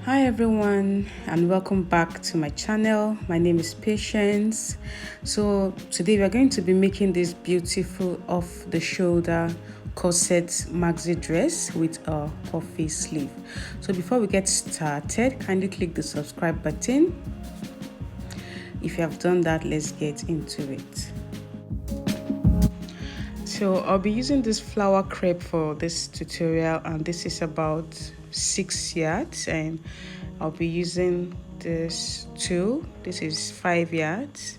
Hi everyone, and welcome back to my channel. My name is Patience. So today we are going to be making this beautiful off the shoulder corset maxi dress with a puffy sleeve. So before we get started, kindly click the subscribe button. If you have done that, let's get into it. So I'll be using this flower crepe for this tutorial, and this is about 6 yards, and I'll be using this tulle. This is 5 yards,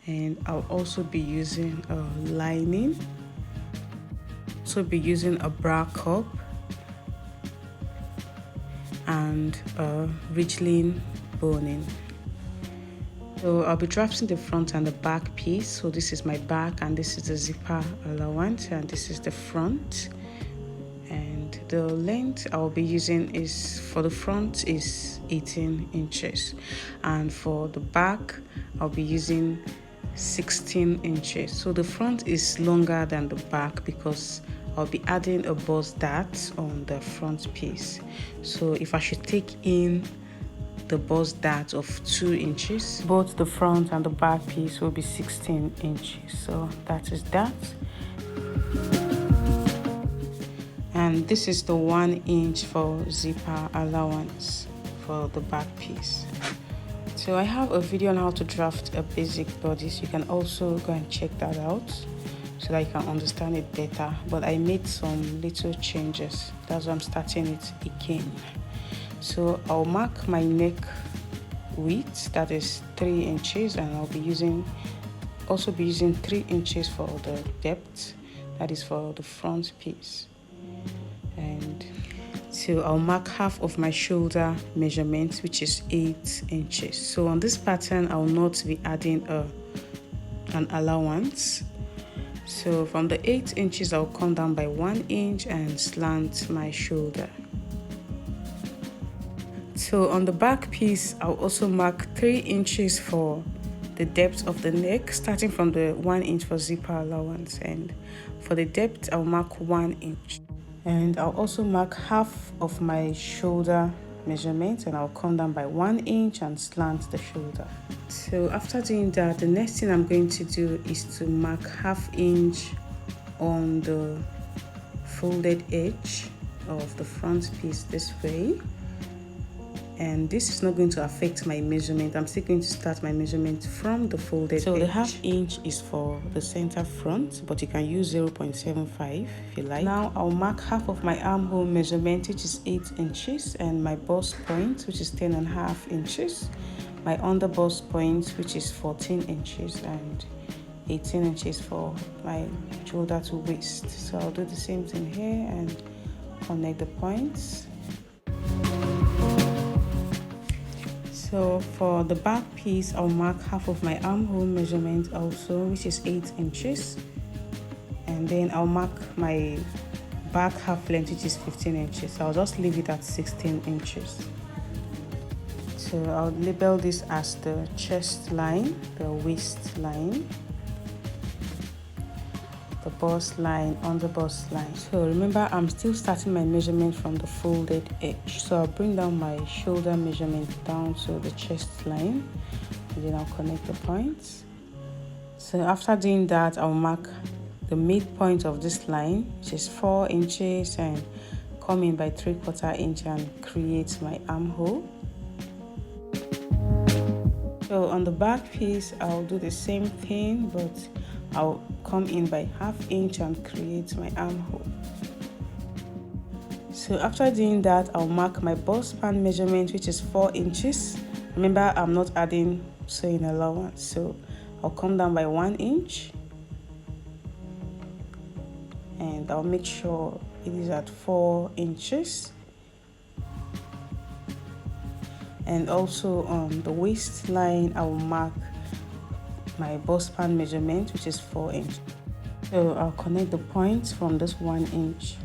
and I'll also be using a lining. Also be using a bra cup and a ridgeline boning. So I'll be drafting the front and the back piece. So this is my back, and this is the zipper allowance, and this is the front. And the length I'll be using is, for the front, is 18 inches, and for the back I'll be using 16 inches. So the front is longer than the back because I'll be adding a bust dart on the front piece. So if I should take in the bust dart of 2 inches, both the front and the back piece will be 16 inches. So that is that. And this is the 1 inch for zipper allowance for the back piece. So I have a video on how to draft a basic bodice. You can also go and check that out so that you can understand it better. But I made some little changes. That's why I'm starting it again. So I'll mark my neck width, that is 3 inches, and I'll be also be using 3 inches for the depth, that is for the front piece. And so I'll mark half of my shoulder measurement, which is 8 inches. So on this pattern I'll not be adding an allowance. So from the 8 inches I'll come down by 1 inch and slant my shoulder. So on the back piece I'll also mark 3 inches for the depth of the neck, starting from the 1 inch for zipper allowance, and for the depth I'll mark 1 inch. And I'll also mark half of my shoulder measurement, and I'll come down by 1 inch and slant the shoulder. So after doing that, the next thing I'm going to do is to mark 1/2 inch on the folded edge of the front piece this way. And this is not going to affect my measurement. I'm still going to start my measurement from the folded edge. So the 1/2 inch is for the center front, but you can use 0.75 if you like. Now I'll mark half of my armhole measurement, which is 8 inches, and my bust point, which is 10.5 inches. My under bust point, which is 14 inches, and 18 inches for my shoulder to waist. So I'll do the same thing here and connect the points. So for the back piece, I'll mark half of my armhole measurement also, which is 8 inches. And then I'll mark my back half length, which is 15 inches. So I'll just leave it at 16 inches. So I'll label this as the chest line, the waist line, the bust line, under bust line. So remember, I'm still starting my measurement from the folded edge. So I'll bring down my shoulder measurement down to the chest line, and then I'll connect the points. So after doing that, I'll mark the midpoint of this line, which is 4 inches, and come in by 3/4 inch and create my armhole. So on the back piece, I'll do the same thing, but I'll come in by 1/2 inch and create my armhole. So after doing that, I'll mark my bust span measurement, which is 4 inches. Remember, I'm not adding sewing allowance, so I'll come down by 1 inch, and I'll make sure it is at 4 inches. And also on the waistline, I will mark my bust span measurement, which is 4 inches. So I'll connect the points from this 1 inch.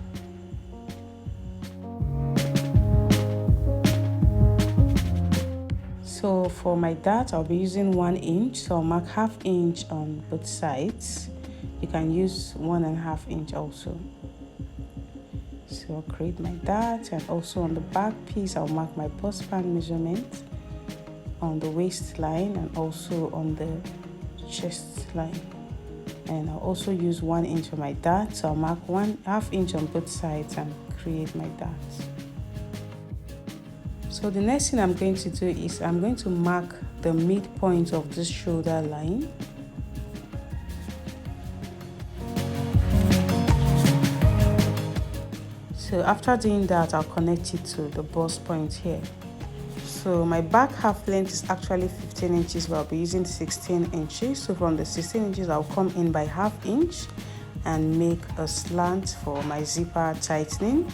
So for my dart, I'll be using 1 inch. So I'll mark 1/2 inch on both sides. You can use 1.5 inch also. So I'll create my dart, and also on the back piece I'll mark my bust band measurement on the waistline and also on the chest line. And I'll also use 1 inch for my dart, so I'll mark 1/2 inch on both sides and create my dart. So the next thing I'm going to do is I'm going to mark the midpoint of this shoulder line. So after doing that, I'll connect it to the bust point here. So my back half length is actually 15 inches, but I'll be using 16 inches. So from the 16 inches, I'll come in by 1/2 inch and make a slant for my zipper tightening.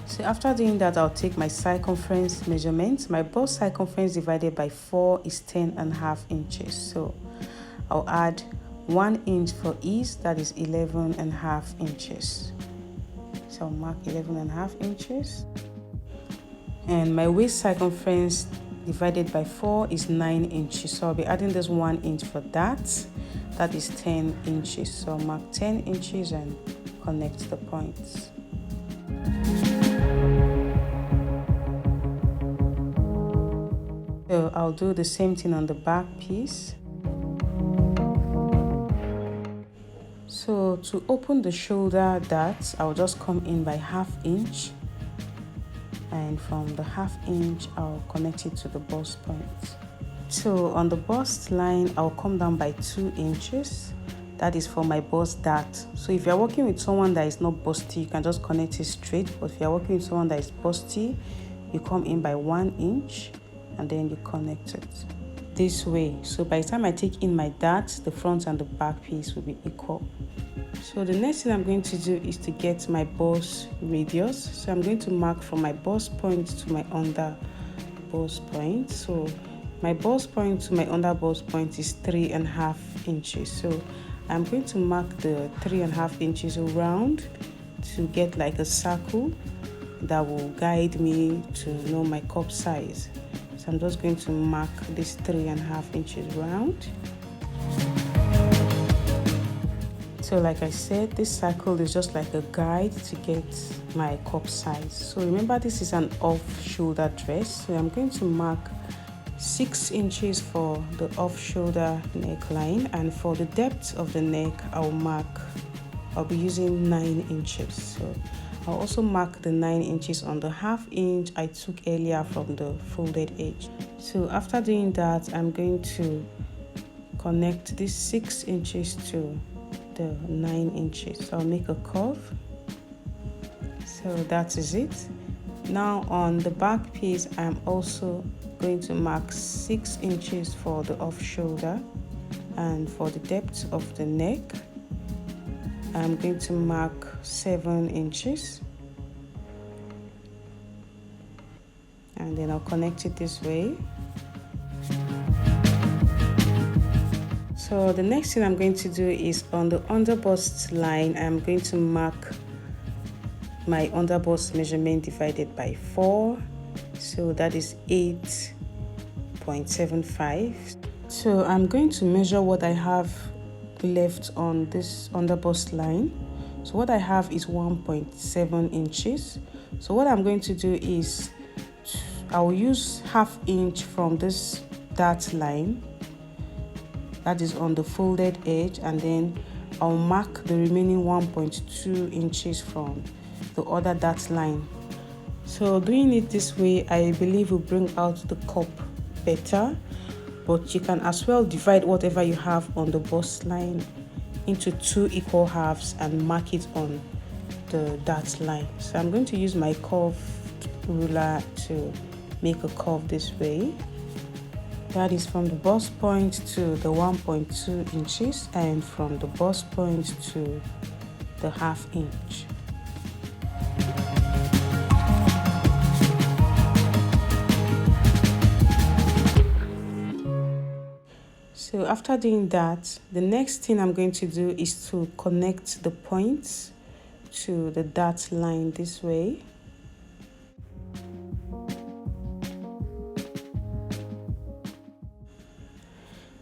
So after doing that, I'll take my circumference measurement. My bust circumference divided by 4 is 10.5 inches. So I'll add 1 inch for ease, that is 11.5 inches. So I'll mark 11.5 inches. And my waist circumference divided by 4 is 9 inches. So I'll be adding this 1 inch for that. That is 10 inches. So I'll mark 10 inches and connect the points. So I'll do the same thing on the back piece. So to open the shoulder dart, I'll just come in by 1/2 inch. And from the 1/2 inch, I'll connect it to the bust point. So on the bust line, I'll come down by 2 inches. That is for my bust dart. So if you're working with someone that is not busty, you can just connect it straight. But if you're working with someone that is busty, you come in by 1 inch and then you connect it this way. So by the time I take in my dart, the front and the back piece will be equal. So the next thing I'm going to do is to get my bust radius. So I'm going to mark from my bust point to my under bust point. So my bust point to my under bust point is 3.5 inches. So I'm going to mark the 3.5 inches around to get like a circle that will guide me to know my cup size. So I'm just going to mark this 3.5 inches round. So like I said, this circle is just like a guide to get my cup size. So remember, this is an off-shoulder dress. So I'm going to mark 6 inches for the off-shoulder neckline, and for the depth of the neck, I'll be using 9 inches. So I'll also mark the 9 inches on the 1/2 inch I took earlier from the folded edge. So after doing that, I'm going to connect this 6 inches to the 9 inches. So I'll make a curve. So that is it. Now on the back piece, I'm also going to mark 6 inches for the off shoulder, and for the depth of the neck, I'm going to mark 7 inches, and then I'll connect it this way. So the next thing I'm going to do is on the under bust line, I'm going to mark my under bust measurement divided by 4. So that is 8.75. So I'm going to measure what I have left on this under bust line. So what I have is 1.7 inches. So what I'm going to do is I'll use 1/2 inch from this dart line that is on the folded edge, and then I'll mark the remaining 1.2 inches from the other dart line. So doing it this way, I believe will bring out the cup better, but you can as well divide whatever you have on the bust line into 2 equal halves and mark it on the dart line. So I'm going to use my curved ruler to make a curve this way. That is from the bust point to the 1.2 inches and from the bust point to the 1/2 inch. So after doing that, the next thing I'm going to do is to connect the points to the dart line this way.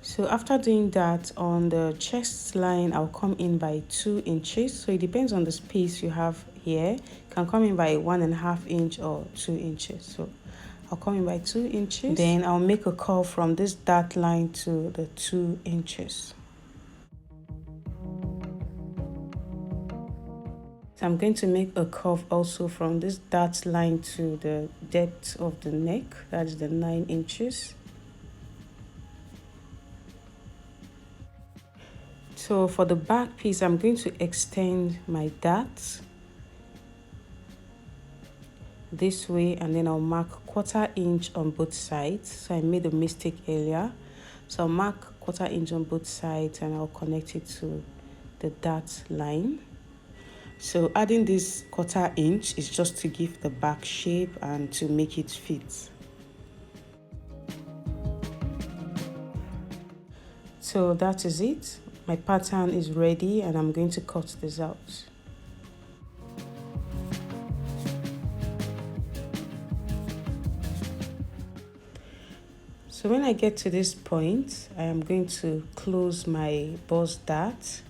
So after doing that, on the chest line, I'll come in by 2 inches. So it depends on the space you have here. You can come in by 1.5 inch or 2 inches. So I'll come in by 2 inches. Then I'll make a curve from this dart line to the 2 inches. So I'm going to make a curve also from this dart line to the depth of the neck. That is the 9 inches. So for the back piece, I'm going to extend my dart this way, and then I'll mark 1/4 inch on both sides. So I made a mistake earlier. So I'll mark 1/4 inch on both sides and I'll connect it to the dart line. So adding this 1/4 inch is just to give the back shape and to make it fit. So that is it. My pattern is ready and I'm going to cut this out. So when I get to this point, I am going to close my boss dart.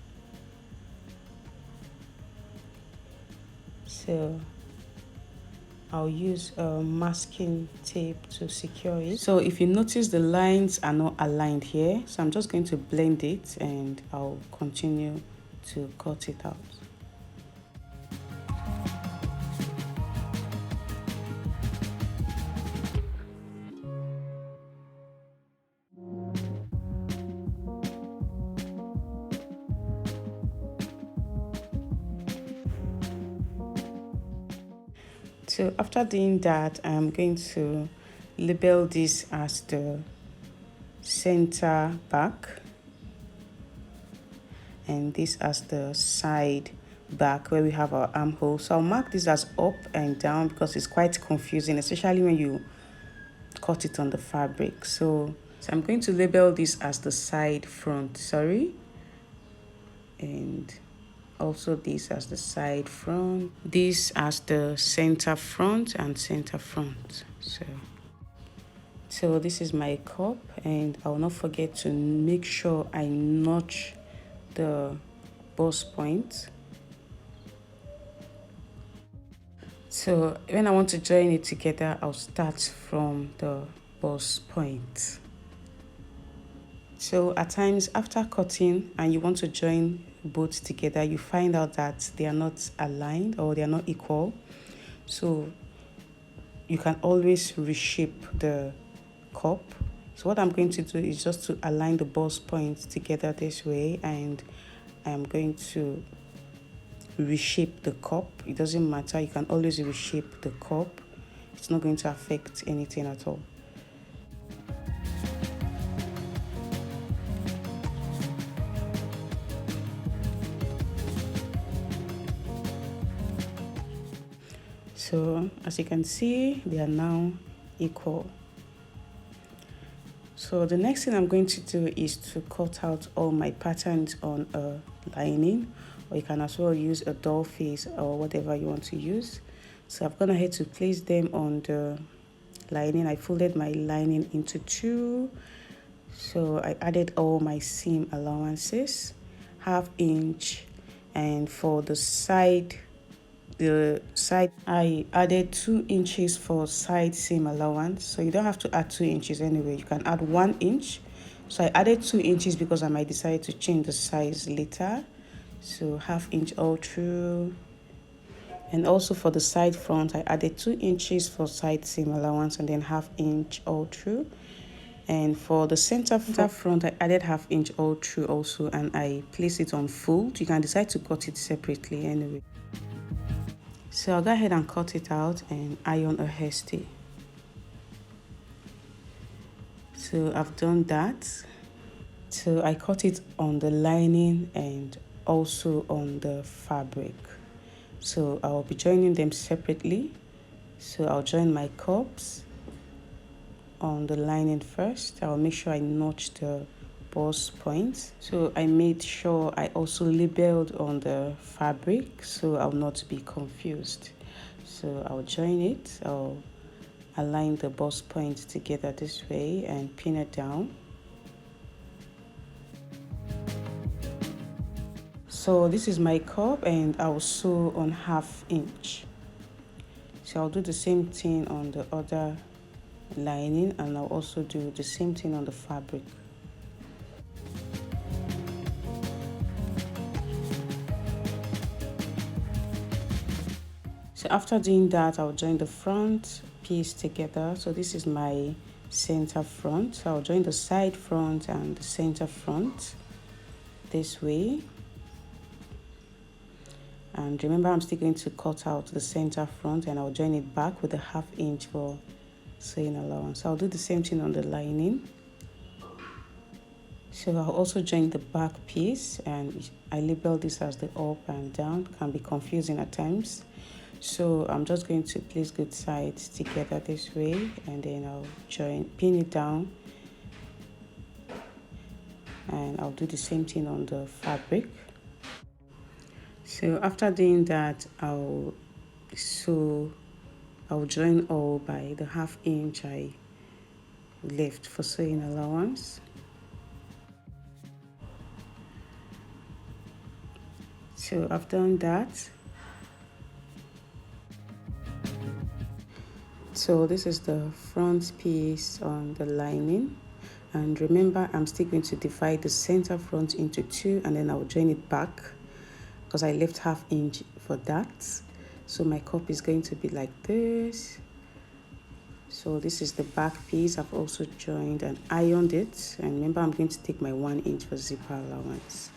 So I'll use masking tape to secure it. So if you notice the lines are not aligned here, so I'm just going to blend it and I'll continue to cut it out. So after doing that, I'm going to label this as the center back and this as the side back where we have our armhole. So I'll mark this as up and down because it's quite confusing, especially when you cut it on the fabric. So I'm going to label this as the side front, and also this as the side front, this as the center front and center front. So this is my cup, and I will not forget to make sure I notch the boss point. So when I want to join it together, I'll start from the boss point. So at times after cutting and you want to join both together, you find out that they are not aligned or they are not equal. So you can always reshape the cup. So what I'm going to do is just to align the boss points together this way, and I'm going to reshape the cup. It doesn't matter, you can always reshape the cup. It's not going to affect anything at all. So as you can see, they are now equal. So the next thing I'm going to do is to cut out all my patterns on a lining, or you can as well use a doll face or whatever you want to use. So I've gone ahead to place them on the lining. I folded my lining into 2. So I added all my seam allowances, 1/2 inch, and for the side I added 2 inches for side seam allowance. So you don't have to add 2 inches anyway, you can add 1 inch. So I added 2 inches because I might decide to change the size later. So 1/2 inch all through. And also for the side front, I added 2 inches for side seam allowance and then 1/2 inch all through. And for the center front, I added 1/2 inch all through also, and I placed it on fold. You can decide to cut it separately anyway. So I'll go ahead and cut it out and iron a hairstay. So I've done that. So I cut it on the lining and also on the fabric. So I'll be joining them separately. So I'll join my cups on the lining first. I'll make sure I notch the boss points. So I made sure I also labeled on the fabric so I'll not be confused. So I'll join it. I'll align the boss points together this way and pin it down. So this is my cup and I'll sew on 1/2 inch. So I'll do the same thing on the other lining, and I'll also do the same thing on the fabric. So after doing that, I'll join the front piece together. So this is my center front. So I'll join the side front and the center front this way. And remember, I'm still going to cut out the center front, and I'll join it back with a 1/2 inch for sewing allowance. So I'll do the same thing on the lining. So I'll also join the back piece, and I label this as the up and down. Can be confusing at times. So I'm just going to place both sides together this way, and then I'll pin it down, and I'll do the same thing on the fabric. So after doing that, I'll join all by the 1/2 inch I left for sewing allowance. So I've done that. So this is the front piece on the lining, and remember, I'm still going to divide the center front into 2, and then I'll join it back because I left 1/2 inch for that. So my cup is going to be like this. So this is the back piece. I've also joined and ironed it, and remember, I'm going to take my 1 inch for zipper allowance.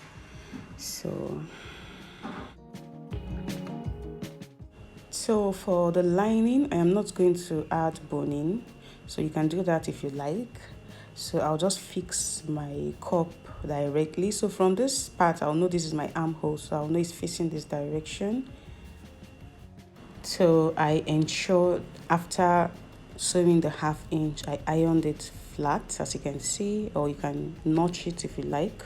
So for the lining, I am not going to add boning, so you can do that if you like. So I'll just fix my cup directly. So from this part, I'll know this is my armhole, so I'll know it's facing this direction. So I ensure after sewing the 1/2 inch, I ironed it flat, as you can see, or you can notch it if you like.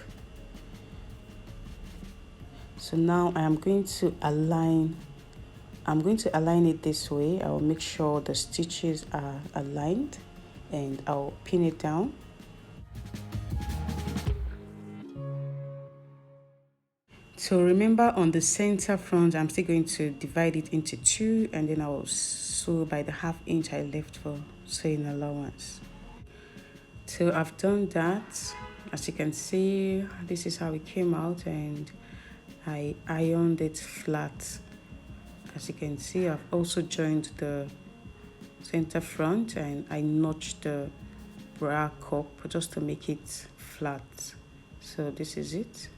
So now I'm going to align it this way. I'll make sure the stitches are aligned, and I'll pin it down. So remember, on the center front, I'm still going to divide it into 2, and then I'll sew by the 1/2 inch I left for sewing allowance. So I've done that. As you can see, this is how it came out, and I ironed it flat. As you can see, I've also joined the center front, and I notched the bra cup just to make it flat. So this is it.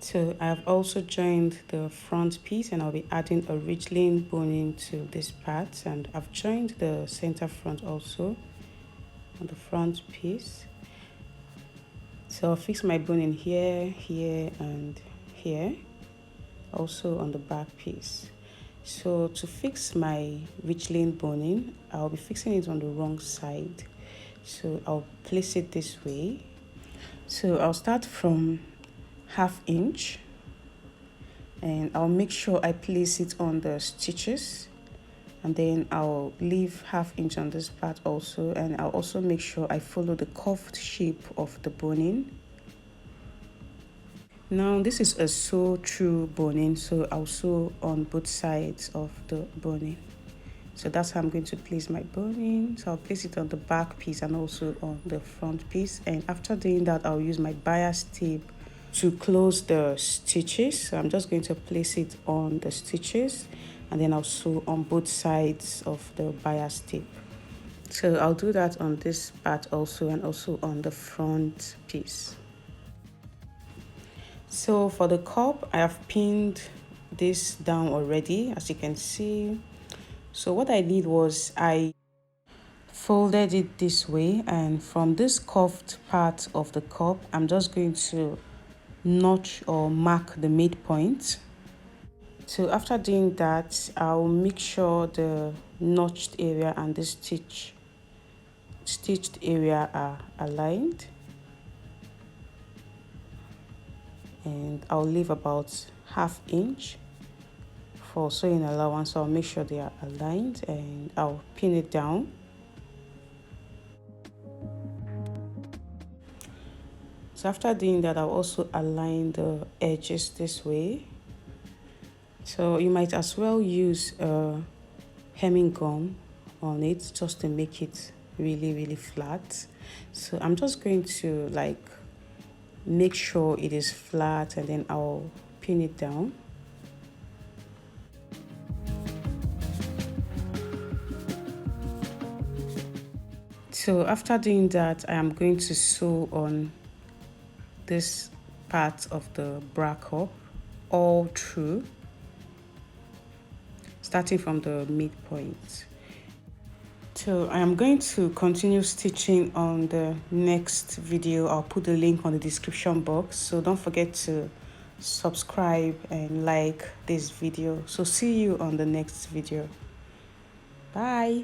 So I've also joined the front piece, and I'll be adding a ridgeline boning to this part, and I've joined the center front also on the front piece. So I'll fix my boning here, here, and here, also on the back piece. So to fix my ridgeline boning, I'll be fixing it on the wrong side. So I'll place it this way. So I'll start from 1/2 inch, and I'll make sure I place it on the stitches, and then I'll leave 1/2 inch on this part also, and I'll also make sure I follow the curved shape of the boning. Now this is a sew through boning, so I'll sew on both sides of the boning. So that's how I'm going to place my boning. So I'll place it on the back piece and also on the front piece, and after doing that, I'll use my bias tape to close the stitches. So I'm just going to place it on the stitches, and then I'll sew on both sides of the bias tape. So I'll do that on this part also, and also on the front piece. So for the cup, I have pinned this down already, as you can see. So what I did was I folded it this way, and from this curved part of the cup, I'm just going to notch or mark the midpoint. So after doing that, I'll make sure the notched area and the stitched area are aligned, and I'll leave about 1/2 inch for sewing allowance. So I'll make sure they are aligned, and I'll pin it down. So after doing that, I'll also align the edges this way. So you might as well use hemming gum on it just to make it really flat. So I'm just going to like make sure it is flat, and then I'll pin it down. So after doing that, I am going to sew on this part of the bra cup all through, starting from the midpoint. So I am going to continue stitching on the next video. I'll put the link on the description box, so don't forget to subscribe and like this video. So see you on the next video. Bye.